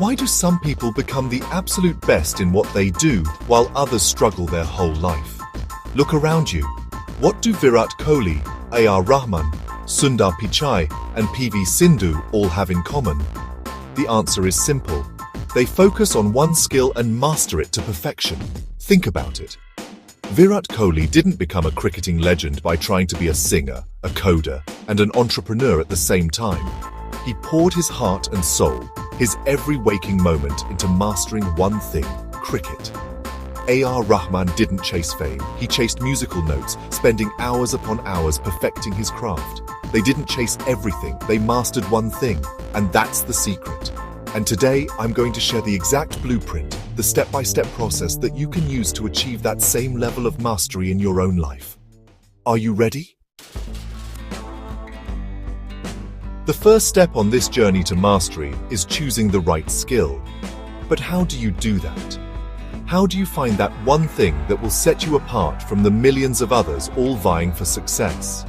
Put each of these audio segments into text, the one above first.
Why do some people become the absolute best in what they do while others struggle their whole life? Look around you. What do Virat Kohli, A.R. Rahman, Sundar Pichai, and PV Sindhu all have in common? The answer is simple. They focus on one skill and master it to perfection. Think about it. Virat Kohli didn't become a cricketing legend by trying to be a singer, a coder, and an entrepreneur at the same time. He poured his heart and soul, his every waking moment into mastering one thing, cricket. A.R. Rahman didn't chase fame, he chased musical notes, spending hours upon hours perfecting his craft. They didn't chase everything, they mastered one thing, and that's the secret. And today, I'm going to share the exact blueprint, the step-by-step process that you can use to achieve that same level of mastery in your own life. Are you ready? The first step on this journey to mastery is choosing the right skill. But how do you do that? How do you find that one thing that will set you apart from the millions of others all vying for success?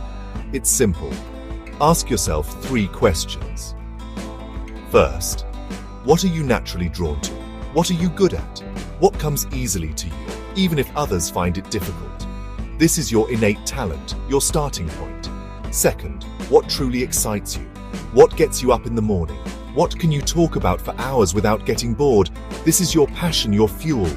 It's simple. Ask yourself 3 questions. First, what are you naturally drawn to? What are you good at? What comes easily to you, even if others find it difficult? This is your innate talent, your starting point. Second, what truly excites you? What gets you up in the morning? What can you talk about for hours without getting bored? This is your passion, your fuel.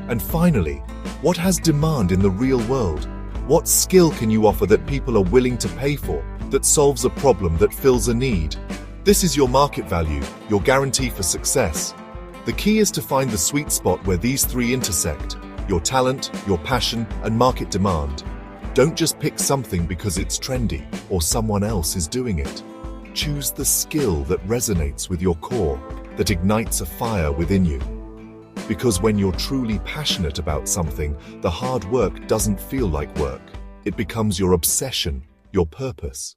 And finally, what has demand in the real world? What skill can you offer that people are willing to pay for, that solves a problem, that fills a need? This is your market value, your guarantee for success. The key is to find the sweet spot where these 3 intersect: your talent, your passion, and market demand. Don't just pick something because it's trendy or someone else is doing it. Choose the skill that resonates with your core, that ignites a fire within you. Because when you're truly passionate about something, the hard work doesn't feel like work. It becomes your obsession, your purpose.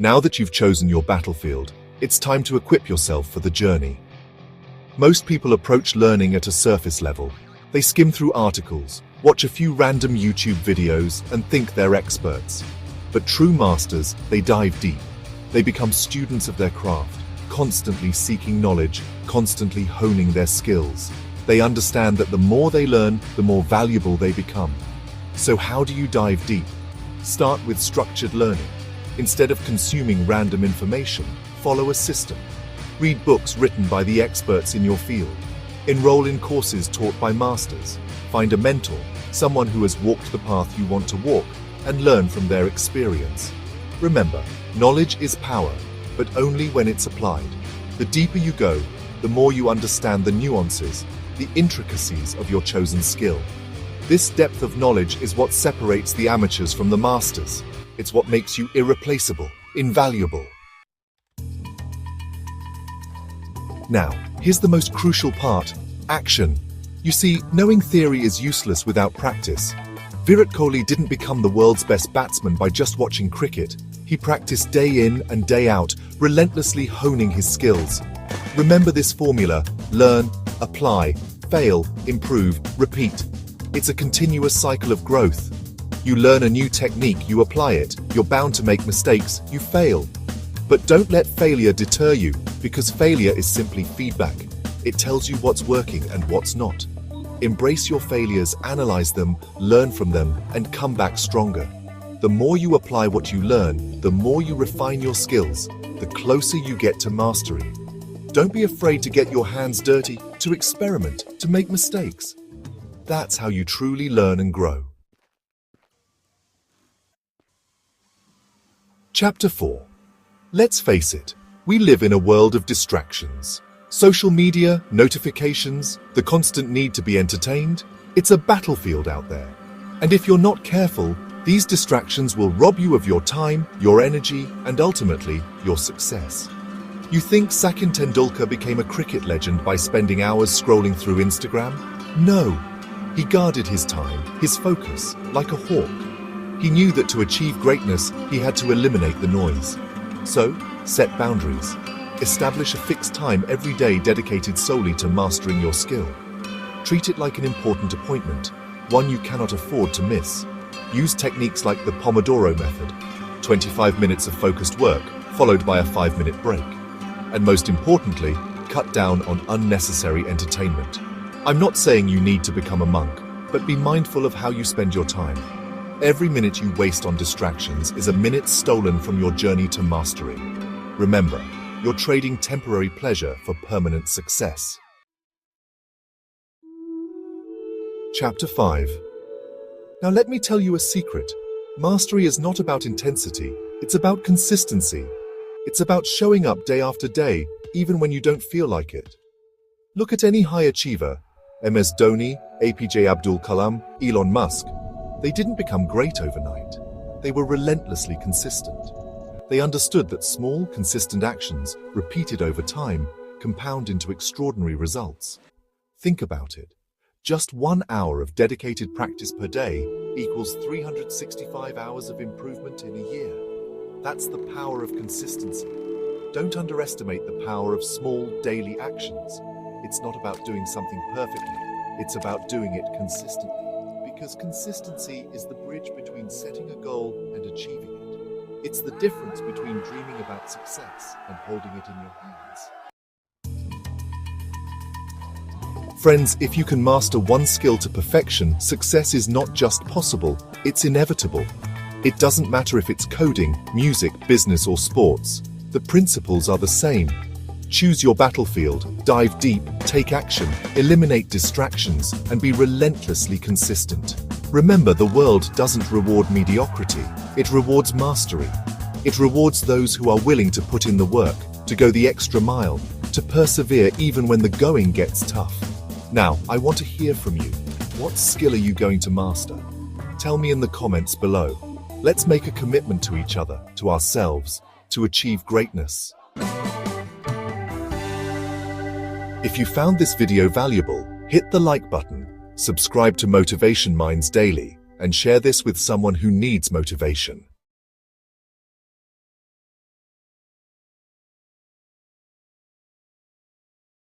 Now that you've chosen your battlefield, it's time to equip yourself for the journey. Most people approach learning at a surface level. They skim through articles, watch a few random YouTube videos, and think they're experts. But true masters, they dive deep. They become students of their craft, constantly seeking knowledge, constantly honing their skills. They understand that the more they learn, the more valuable they become. So how do you dive deep? Start with structured learning. Instead of consuming random information, follow a system. Read books written by the experts in your field. Enroll in courses taught by masters. Find a mentor, someone who has walked the path you want to walk, and learn from their experience. Remember, knowledge is power, but only when it's applied. The deeper you go, the more you understand the nuances, the intricacies of your chosen skill. This depth of knowledge is what separates the amateurs from the masters. It's what makes you irreplaceable, invaluable. Now, here's the most crucial part: action. You see, knowing theory is useless without practice. Virat Kohli didn't become the world's best batsman by just watching cricket. He practiced day in and day out, relentlessly honing his skills. Remember this formula: learn, apply, fail, improve, repeat. It's a continuous cycle of growth. You learn a new technique, you apply it, you're bound to make mistakes, you fail. But don't let failure deter you, because failure is simply feedback. It tells you what's working and what's not. Embrace your failures, analyze them, learn from them, and come back stronger. The more you apply what you learn, the more you refine your skills, the closer you get to mastery. Don't be afraid to get your hands dirty, to experiment, to make mistakes. That's how you truly learn and grow. Chapter 4. Let's face it, we live in a world of distractions. Social media, notifications, the constant need to be entertained. It's a battlefield out there. And if you're not careful, these distractions will rob you of your time, your energy, and ultimately, your success. You think Sachin Tendulkar became a cricket legend by spending hours scrolling through Instagram? No. He guarded his time, his focus, like a hawk. He knew that to achieve greatness, he had to eliminate the noise. So, set boundaries. Establish a fixed time every day dedicated solely to mastering your skill. Treat it like an important appointment, one you cannot afford to miss. Use techniques like the Pomodoro method, 25 minutes of focused work, followed by a 5-minute break. And most importantly, cut down on unnecessary entertainment. I'm not saying you need to become a monk, but be mindful of how you spend your time. Every minute you waste on distractions is a minute stolen from your journey to mastery. Remember, you're trading temporary pleasure for permanent success. Chapter 5. Now let me tell you a secret. Mastery is not about intensity, it's about consistency. It's about showing up day after day, even when you don't feel like it. Look at any high achiever, MS Dhoni, APJ Abdul Kalam, Elon Musk. They didn't become great overnight. They were relentlessly consistent. They understood that small, consistent actions, repeated over time, compound into extraordinary results. Think about it. Just 1 hour of dedicated practice per day equals 365 hours of improvement in a year. That's the power of consistency. Don't underestimate the power of small, daily actions. It's not about doing something perfectly. It's about doing it consistently. Because consistency is the bridge between setting a goal and achieving it. It's the difference between dreaming about success and holding it in your hands. Friends, if you can master one skill to perfection, success is not just possible, it's inevitable. It doesn't matter if it's coding, music, business, or sports. The principles are the same. Choose your battlefield, dive deep, take action, eliminate distractions, and be relentlessly consistent. Remember, the world doesn't reward mediocrity, it rewards mastery. It rewards those who are willing to put in the work, to go the extra mile, to persevere even when the going gets tough. Now, I want to hear from you. What skill are you going to master? Tell me in the comments below. Let's make a commitment to each other, to ourselves, to achieve greatness. If you found this video valuable, hit the like button, subscribe to Motivation Minds Daily, and share this with someone who needs motivation.